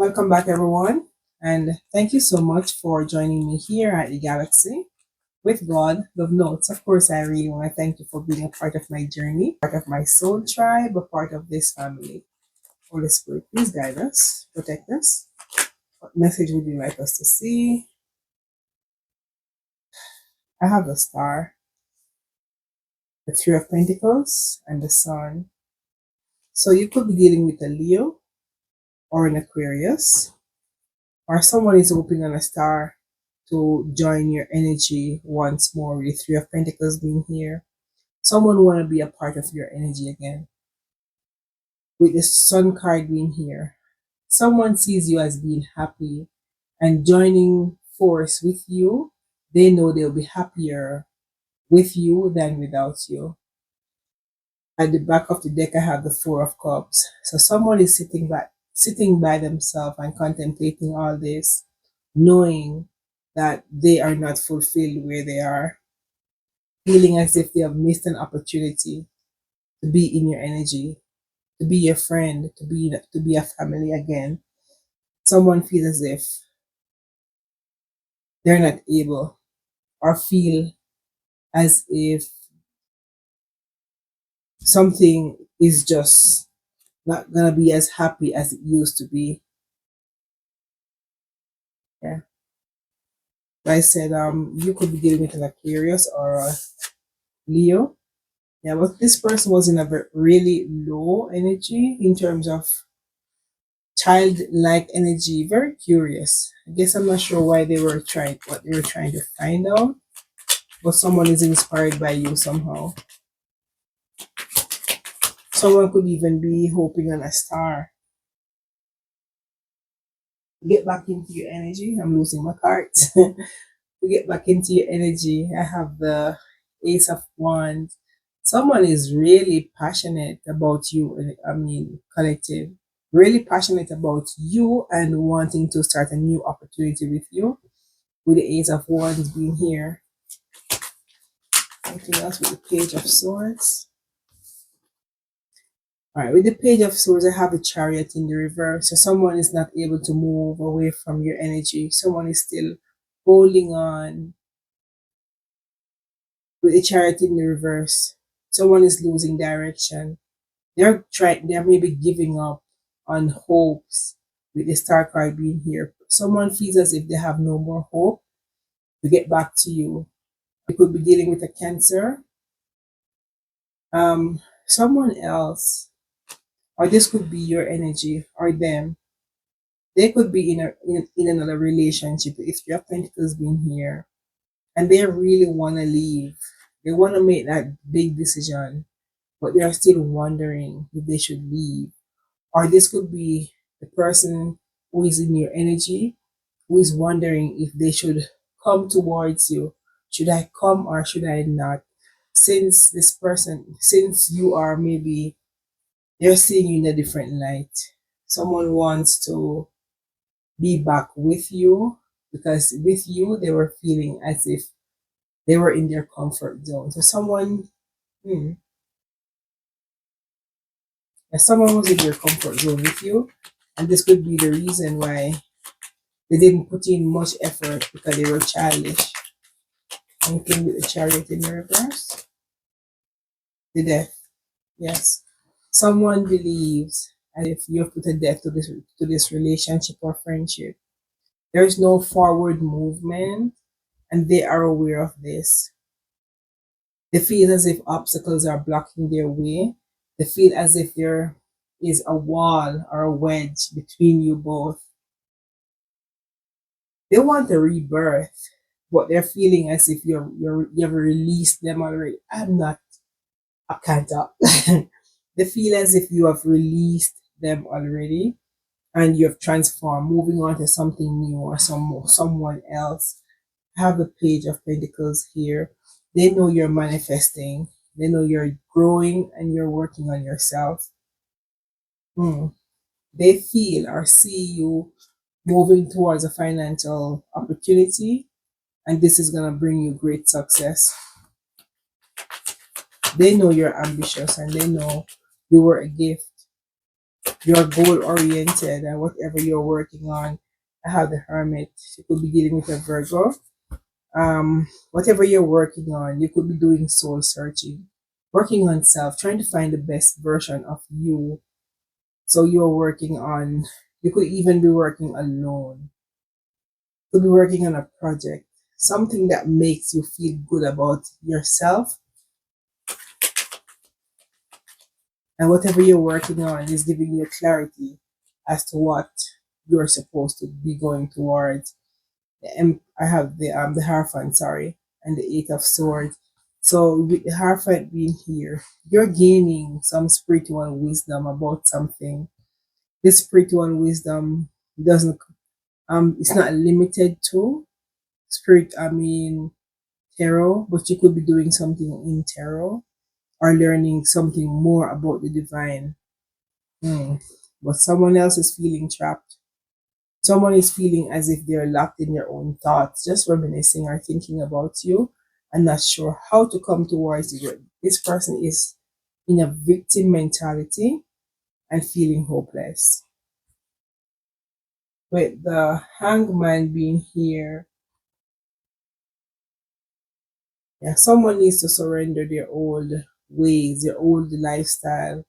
Welcome back, everyone, and thank you so much for joining me here at the Galaxy with God Love Notes. Of course, I really want to thank you for being a part of my journey, part of my soul tribe, a part of this family. Holy Spirit, please guide us, protect us. What message would you like us to see? I have the star, the Three of Pentacles, and the Sun. So you could be dealing with a Leo or an Aquarius, or someone is hoping on a star to join your energy once more with the Three of Pentacles being here. Someone want to be a part of your energy again. With the Sun card being here, someone sees you as being happy and joining force with you. They know they'll be happier with you than without you. At the back of the deck, I have the Four of Cups. So someone is sitting by themselves and contemplating all this, knowing that they are not fulfilled where they are, feeling as if they have missed an opportunity to be in your energy, to be your friend, to be a family again. Someone feels as if they're not able, or feel as if something is just not gonna be as happy as it used to be. Yeah. Like I said, you could be dealing with an Aquarius or a Leo. Yeah, but this person was in a really low energy in terms of childlike energy, very curious. I guess I'm not sure why they were trying what they were trying to find out, but someone is inspired by you somehow. Someone could even be hoping on a star. Get back into your energy. I'm losing my cards. To get back into your energy, I have the Ace of Wands. Someone is really passionate about you. I mean, collective. Really passionate about you and wanting to start a new opportunity with you. With the Ace of Wands being here. Something else with the Page of Swords. All right, with the Page of Swords, I have the Chariot in the reverse. So someone is not able to move away from your energy. Someone is still holding on. With the Chariot in the reverse, someone is losing direction. They're maybe giving up on hopes. With the Star card being here, someone feels as if they have no more hope to get back to you. You could be dealing with a Cancer. Someone else, or this could be your energy or them. They could be in another relationship if your Pentacles being here, and they really want to leave. They want to make that big decision, but they are still wondering if they should leave. Or this could be the person who is in your energy, who is wondering if they should come towards you. Should I come or should I not? Since you are maybe, they're seeing you in a different light. Someone wants to be back with you because with you they were feeling as if they were in their comfort zone. So hmm, someone was in their comfort zone with you, and this could be the reason why they didn't put in much effort because they were childish. Anything with the Chariot in the reverse, the Death. Yes, someone believes as if you have put a death to this relationship or friendship. There is no forward movement, and they are aware of this. They feel as if obstacles are blocking their way. They feel as if there is a wall or a wedge between you both. They want a rebirth, but they're feeling as if you've released them already. I can't talk. They feel as if you have released them already and you have transformed, moving on to something new or someone else. I have the Page of Pentacles here. They know you're manifesting. They know you're growing and you're working on yourself. Hmm. They feel or see you moving towards a financial opportunity, and this is going to bring you great success. They know you're ambitious and they know you were a gift. You're goal oriented and whatever you're working on. I have the Hermit. You could be dealing with a Virgo. Whatever you're working on, you could be doing soul searching, working on self, trying to find the best version of you. So you're working on, you could even be working alone, could be working on a project, something that makes you feel good about yourself. And whatever you're working on is giving you clarity as to what you're supposed to be going towards. I have the Hierophant, sorry, and the Eight of Swords. So with the Hierophant being here, you're gaining some spiritual wisdom about something. This spiritual wisdom doesn't it's not limited to spirit. I mean tarot, but you could be doing something in tarot or learning something more about the divine. Hmm. But someone else is feeling trapped. Someone is feeling as if they're locked in their own thoughts, just reminiscing or thinking about you and not sure how to come towards you. This person is in a victim mentality and feeling hopeless. With the hangman being here, yeah, someone needs to surrender their old ways, their old lifestyle,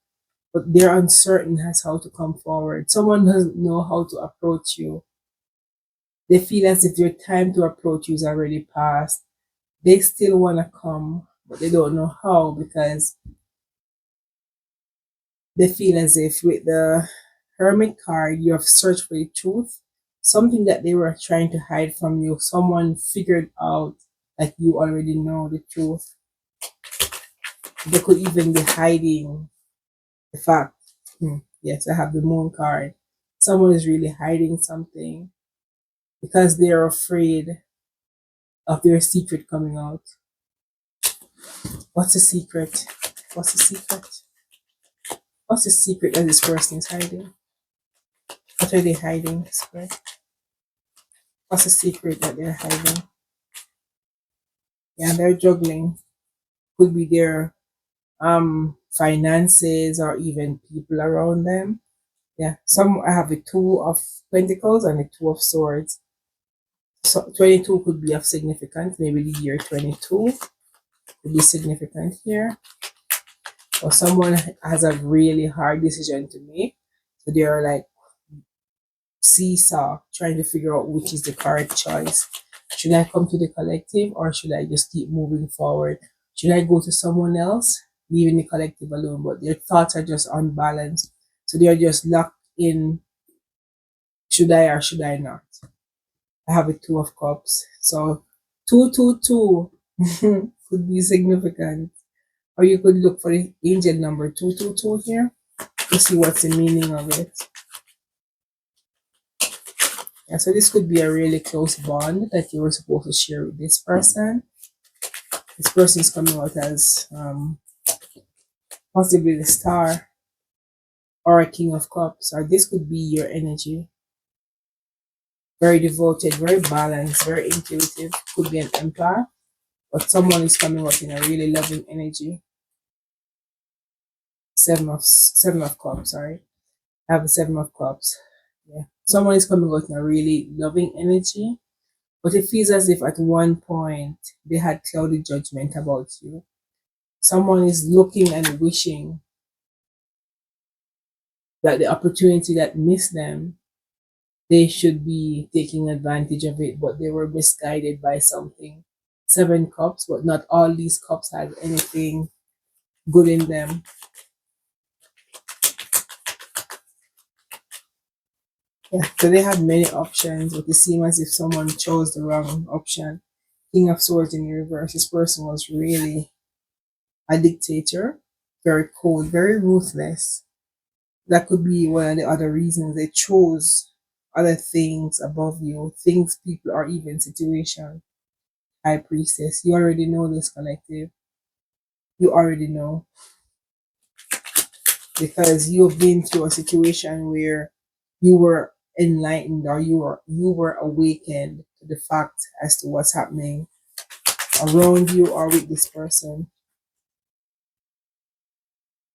but they're uncertain as how to come forward. Someone doesn't know how to approach you. They feel as if their time to approach you is already past. They still want to come, but they don't know how because they feel as if with the Hermit card, you have searched for the truth, something that they were trying to hide from you. Someone figured out that you already know the truth. They could even be hiding the fact. Yes, I have the Moon card. Someone is really hiding something because they're afraid of their secret coming out. What's the secret? What's the secret? What's the secret that this person is hiding? What are they hiding? Secret? What's the secret that they're hiding? Yeah, they're juggling. Could be their finances or even people around them. Yeah. Some I have the two of pentacles and the two of swords. So 22 could be of significance. Maybe the year 22 could be significant here. Or someone has a really hard decision to make. So they're like seesaw, trying to figure out which is the correct choice. Should I come to the collective or should I just keep moving forward? Should I go to someone else, leaving the collective alone? But their thoughts are just unbalanced. So they are just locked in should I or should I not? I have a two of cups. So 222 could be significant. Or you could look for the angel number 222 here to see what's the meaning of it. Yeah, so this could be a really close bond that you were supposed to share with this person. This person is coming out as possibly the star or a king of cups, or this could be your energy. Very devoted, very balanced, very intuitive. Could be an empire, but someone is coming out in a really loving energy. Seven of cups. Sorry, I have the 7 of cups. Yeah, someone is coming out in a really loving energy, but it feels as if at one point they had cloudy judgment about you. Someone is looking and wishing that the opportunity that missed them, they should be taking advantage of it, but they were misguided by something. 7 cups, but not all these cups had anything good in them. Yeah, so they had many options, but it seemed as if someone chose the wrong option. King of Swords in reverse. This person was really a dictator, very cold, very ruthless. That could be one of the other reasons they chose other things above you, things, people, or even situation. High Priestess, you already know this collective. You already know because you've been through a situation where you were enlightened or you were awakened to the fact as to what's happening around you or with this person.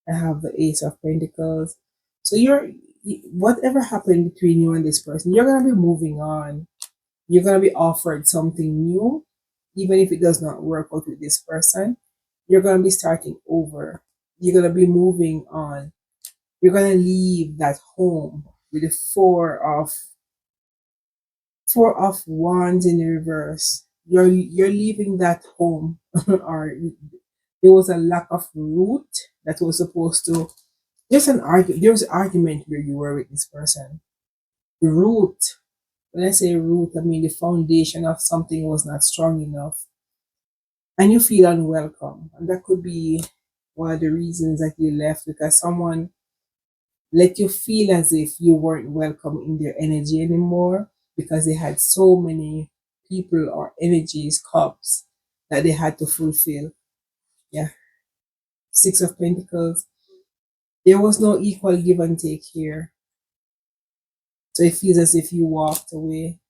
I have the Ace of Pentacles. So whatever happened between you and this person, you're gonna be moving on. You're gonna be offered something new, even if it does not work out with this person. You're gonna be starting over. You're gonna be moving on. You're gonna leave that home with the four of wands in the reverse. You're leaving that home, or there was a lack of root that was supposed to. There's an argument where you were with this person. The root. When I say root, I mean the foundation of something was not strong enough, and you feel unwelcome, and that could be one of the reasons that you left, because someone let you feel as if you weren't welcome in their energy anymore, because they had so many people or energies, cups that they had to fulfill. Yeah. Six of Pentacles. There was no equal give and take here. So it feels as if you walked away,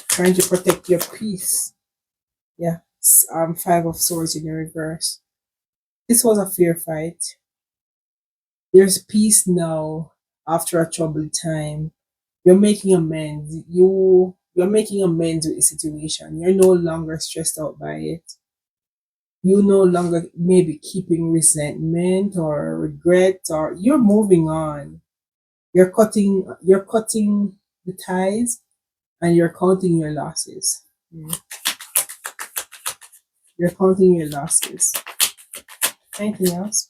trying to protect your peace. Yeah. Five of Swords in the reverse. This was a fair fight. There's peace now after a troubled time. You're making amends. You're making amends with the situation. You're no longer stressed out by it. You no longer maybe keeping resentment or regret, or you're moving on. You're cutting the ties, and you're counting your losses. Mm. You're counting your losses. Anything else?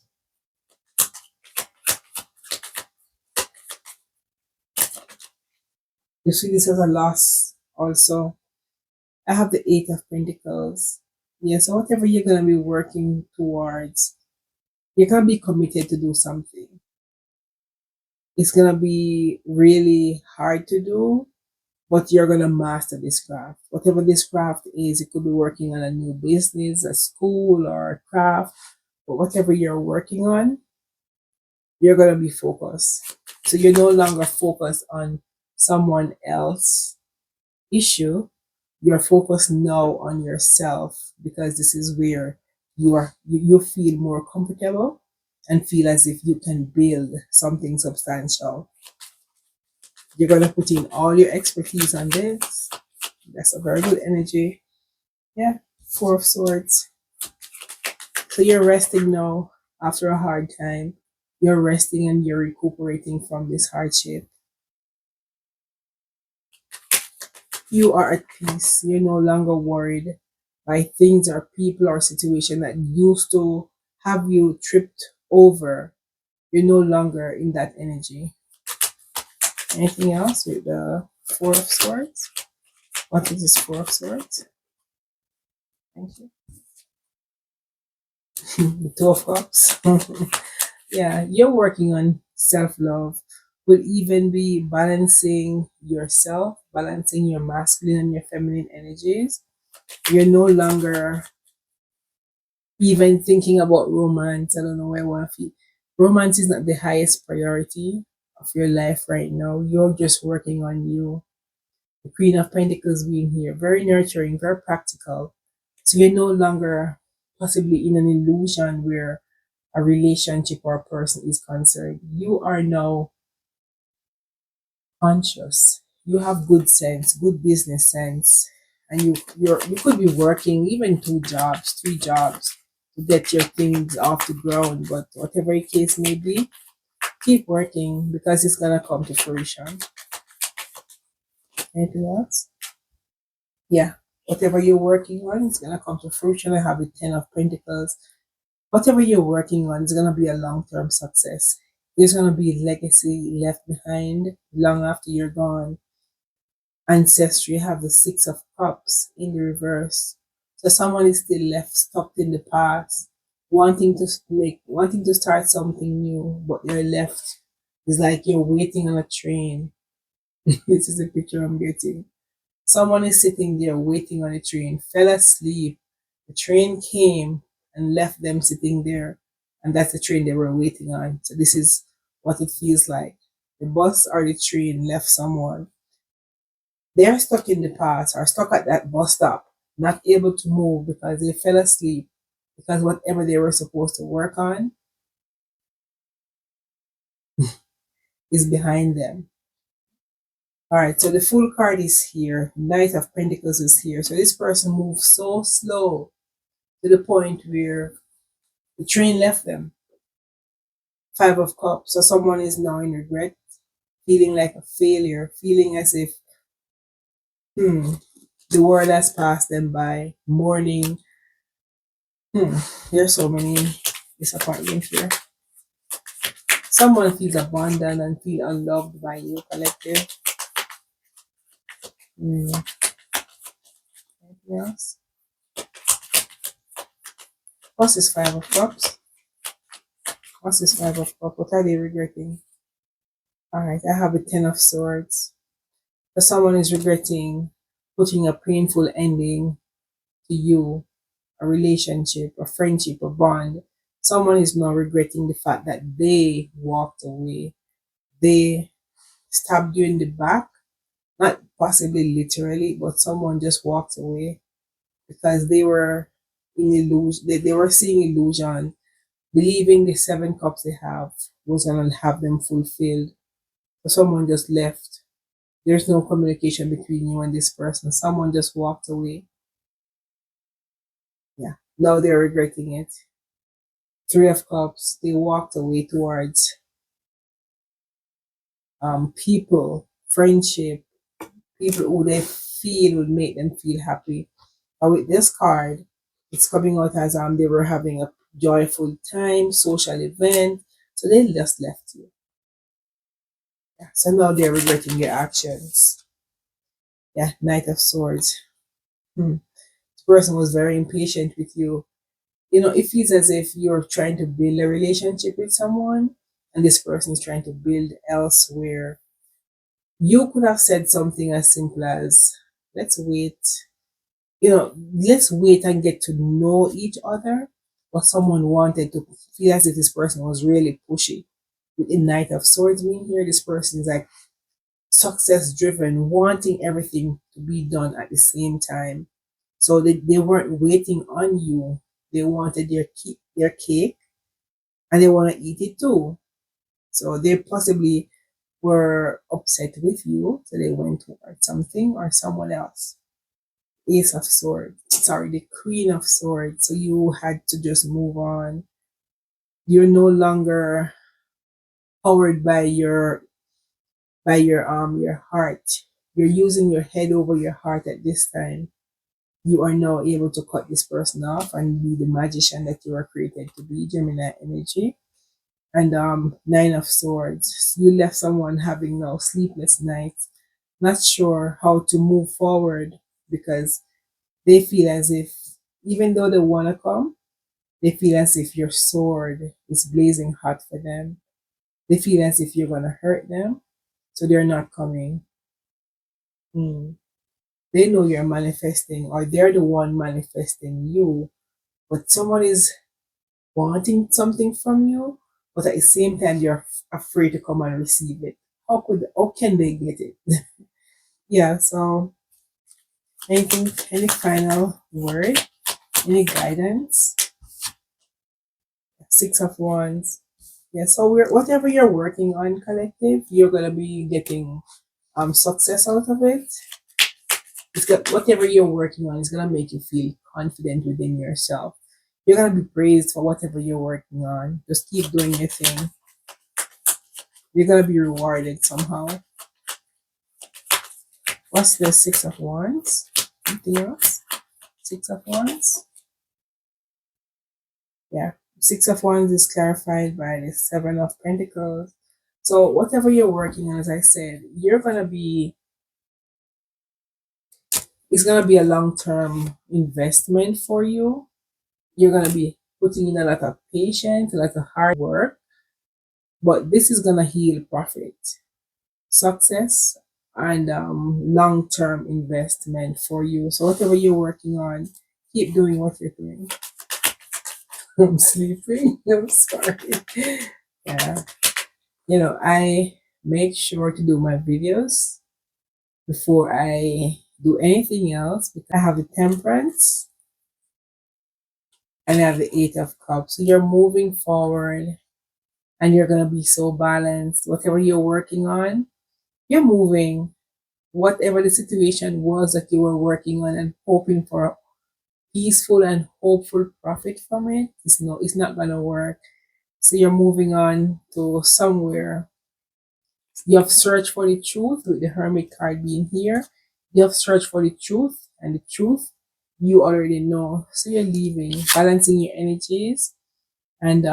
You see this as a loss also. I have the Eight of Pentacles. Yeah, so whatever you're gonna be working towards, you're gonna be committed to do something. It's gonna be really hard to do, but you're gonna master this craft. Whatever this craft is, it could be working on a new business, a school, or a craft, but whatever you're working on, you're gonna be focused. So you're no longer focused on someone else issue. You're focused now on yourself, because this is where you feel more comfortable and feel as if you can build something substantial. You're gonna put in all your expertise on this. That's a very good energy. Yeah. Four of Swords. So you're resting now after a hard time. You're resting and you're recuperating from this hardship. You are at peace. You're no longer worried by things or people or situation that used to have you tripped over. You're no longer in that energy. Anything else with the Four of Swords? What is this Four of Swords? Thank you. The Two of Cups. Yeah, you're working on self-love. Will even be balancing yourself, balancing your masculine and your feminine energies. You're no longer even thinking about romance. I don't know why I want to feel. Romance is not the highest priority of your life right now. You're just working on you. The Queen of Pentacles being here, very nurturing, very practical. So you're no longer possibly in an illusion where a relationship or a person is concerned. You are now conscious. You have good sense, good business sense, and you could be working even 2 jobs, 3 jobs to get your things off the ground. But whatever the case may be, keep working, because it's gonna come to fruition. Anything else? Yeah. Whatever you're working on, it's gonna come to fruition. I have the Ten of Pentacles. Whatever you're working on is gonna be a long-term success. There's gonna be legacy left behind long after you're gone. Ancestry have the Six of Cups in the reverse. So someone is still left stuck in the past, wanting to start something new, but you're left. It's like you're waiting on a train. This is the picture I'm getting. Someone is sitting there waiting on a train, fell asleep. The train came and left them sitting there, and that's the train they were waiting on. So this is what it feels like. The bus or the train left someone. They're stuck in the past, or stuck at that bus stop, not able to move because they fell asleep, because whatever they were supposed to work on is behind them. All right, so the Fool card is here. Knight of Pentacles is here. So this person moves so slow to the point where the train left them. Five of Cups. So someone is now in regret, feeling like a failure, feeling as if hmm, the world has passed them by, mourning. There's so many disappointments here. Someone feels abandoned and feel unloved by you, collective. Anything else? What's this Five of Cups? What's this Five of Cups? What are they regretting? Alright, I have a Ten of Swords. So someone is regretting putting a painful ending to you, a relationship, a friendship, a bond. Someone is now regretting the fact that they walked away. They stabbed you in the back, not possibly literally, but someone just walked away because they were in illusion. They were seeing illusion, believing the Seven Cups they have was gonna have them fulfilled. So someone just left. There's no communication between you and this person. Someone just walked away. Yeah. Now they're regretting it. Three of Cups, they walked away towards people, friendship, people who they feel would make them feel happy. But with this card, it's coming out as they were having a joyful time, social event, so they just left you. Yeah, so now they're regretting their actions. Yeah, Knight of Swords. This person was very impatient with you. You know, it feels as if you're trying to build a relationship with someone and this person is trying to build elsewhere. You could have said something as simple as, let's wait, let's wait and get to know each other. But someone wanted to feel as if this person was really pushy. With the Knight of Swords being here, this person is like success driven, wanting everything to be done at the same time. So they weren't waiting on you. They wanted their cake and they want to eat it too. So they possibly were upset with you, so they went towards something or someone else. Ace of Swords, sorry, the Queen of Swords. So you had to just move on. You're no longer powered by your heart. You're using your head over your heart at this time. You are now able to cut this person off and be the magician that you are created to be, Gemini energy. And Nine of Swords. You left someone having now sleepless nights, not sure how to move forward because they feel as if even though they wanna come, they feel as if your sword is blazing hot for them. They feel as if you're gonna hurt them, so they're not coming. Mm. They know you're manifesting, or they're the one manifesting you, but someone is wanting something from you, but at the same time you're afraid to come and receive it. How can they get it? Yeah, so any final word? Any guidance? Six of Wands. Yeah, so whatever you're working on, collective, you're gonna be getting success out of it. It's got whatever you're working on is gonna make you feel confident within yourself. You're gonna be praised for whatever you're working on. Just keep doing your thing. You're gonna be rewarded somehow. What's the Six of Wands? Anything else? Six of Wands? Yeah. Six of Wands is clarified by the Seven of Pentacles. So whatever you're working on, as I said, it's gonna be a long-term investment for you. You're gonna be putting in a lot of patience, a lot of hard work, but this is gonna yield profit, success, and long-term investment for you. So whatever you're working on, keep doing what you're doing. I'm sleeping. I'm sorry. Yeah. I make sure to do my videos before I do anything else because I have the Temperance and I have the Eight of Cups. So you're moving forward and you're gonna be so balanced. Whatever you're working on, you're moving. Whatever the situation was that you were working on and hoping for peaceful and hopeful profit from it, it's not gonna work. So you're moving on to somewhere. You have searched for the truth with the Hermit card being here. You have searched for the truth, and the truth you already know. So you're leaving, balancing your energies, and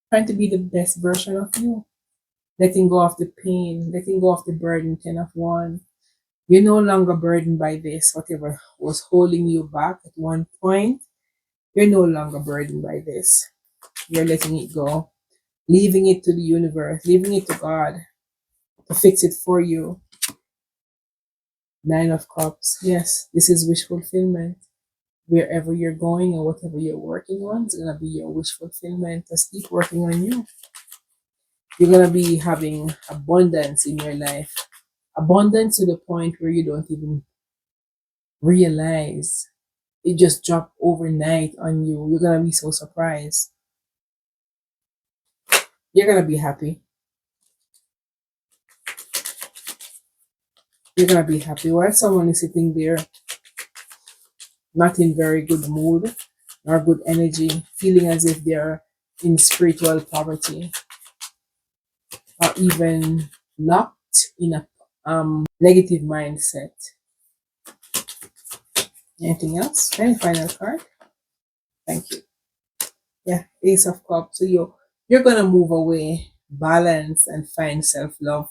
trying to be the best version of you. Letting go of the pain, letting go of the burden, 10 of Wands. You're no longer burdened by this. Whatever was holding you back at one point, you're no longer burdened by this. You're letting it go, leaving it to the universe, leaving it to God to fix it for you. 9 of Cups. Yes, this is wish fulfillment. Wherever you're going or whatever you're working on, it's gonna be your wish fulfillment. Just keep working on you. You're gonna be having abundance in your life. Abundance to the point where you don't even realize it just dropped overnight on you. You're gonna be so surprised. You're gonna be happy. You're gonna be happy while someone is sitting there not in very good mood or good energy, feeling as if they're in spiritual poverty or even locked in a negative mindset. Anything else? Any final card? Thank you. Yeah, Ace of Cups. So you're gonna move away, balance, and find self-love.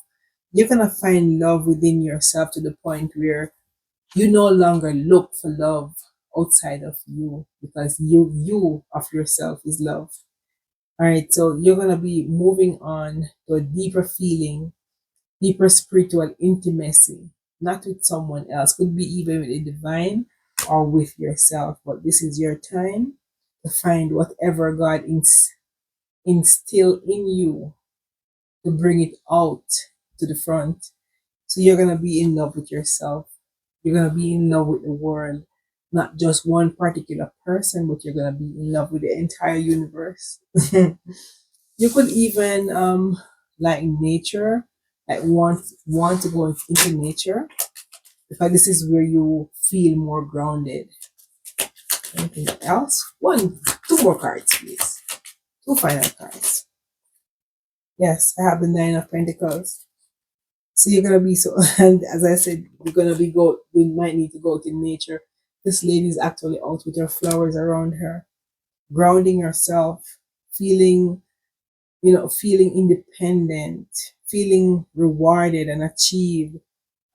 You're gonna find love within yourself to the point where you no longer look for love outside of you, because you of yourself is love. All right, so you're gonna be moving on to a deeper feeling, deeper spiritual intimacy, not with someone else, could be even with the divine or with yourself. But this is your time to find whatever God instill in you, to bring it out to the front. So you're gonna be in love with yourself. You're gonna be in love with the world, not just one particular person, but you're gonna be in love with the entire universe. You could even like nature, like want to go into nature, because this is where you feel more grounded. Anything else? Two more cards, please. Two final cards. Yes, I have the Nine of Pentacles. So you're gonna be so, and as I said, you're gonna be go. We might need to go to nature. This lady's actually out with her flowers around her, grounding herself, feeling, feeling independent, feeling rewarded and achieved.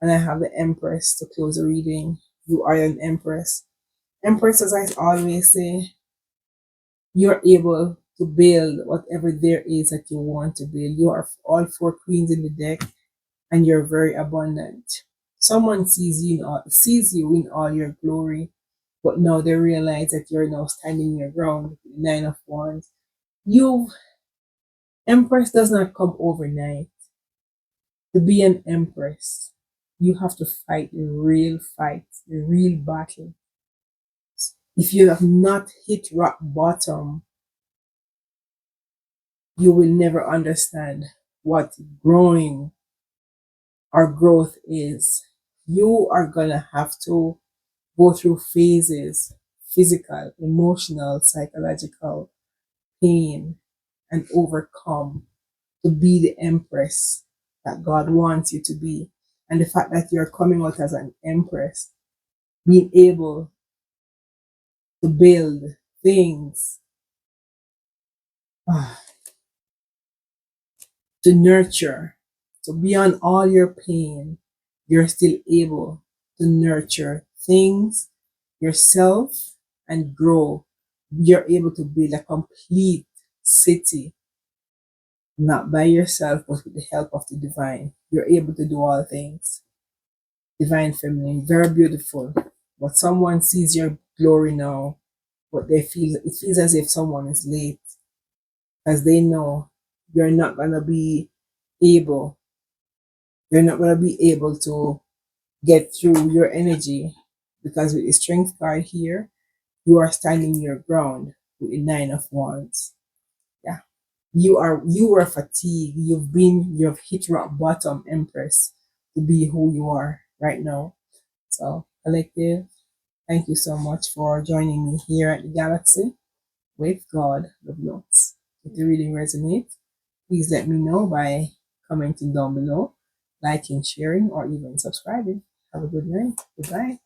And I have the Empress to close the reading. You are an Empress. Empress, as I always say, you're able to build whatever there is that you want to build. You are all 4 queens in the deck, and you're very abundant. Someone sees you in all your glory, but now they realize that you're now standing your ground. 9 of Wands. You Empress does not come overnight. To be an Empress, you have to fight the real fight, the real battle. If you have not hit rock bottom, you will never understand what growing or growth is. You are gonna have to go through phases, physical, emotional, psychological pain, and overcome to be the Empress that God wants you to be. And the fact that you're coming out as an Empress, being able to build things, to nurture. So beyond all your pain, you're still able to nurture things, yourself, and grow. You're able to build a complete city, not by yourself, but with the help of the divine. You're able to do all things. Divine feminine, very beautiful. But someone sees your glory now, but it feels as if someone is late, as they know you're not gonna be able, you're not gonna be able to get through your energy, because with the Strength card here, you are standing your ground with the 9 of Wands. You were fatigued. You've hit rock bottom, Empress, to be who you are right now. So, collective, thank you so much for joining me here at the Galaxy with God Love Notes. If it really resonates, please let me know by commenting down below, liking, sharing, or even subscribing. Have a good night. Goodbye.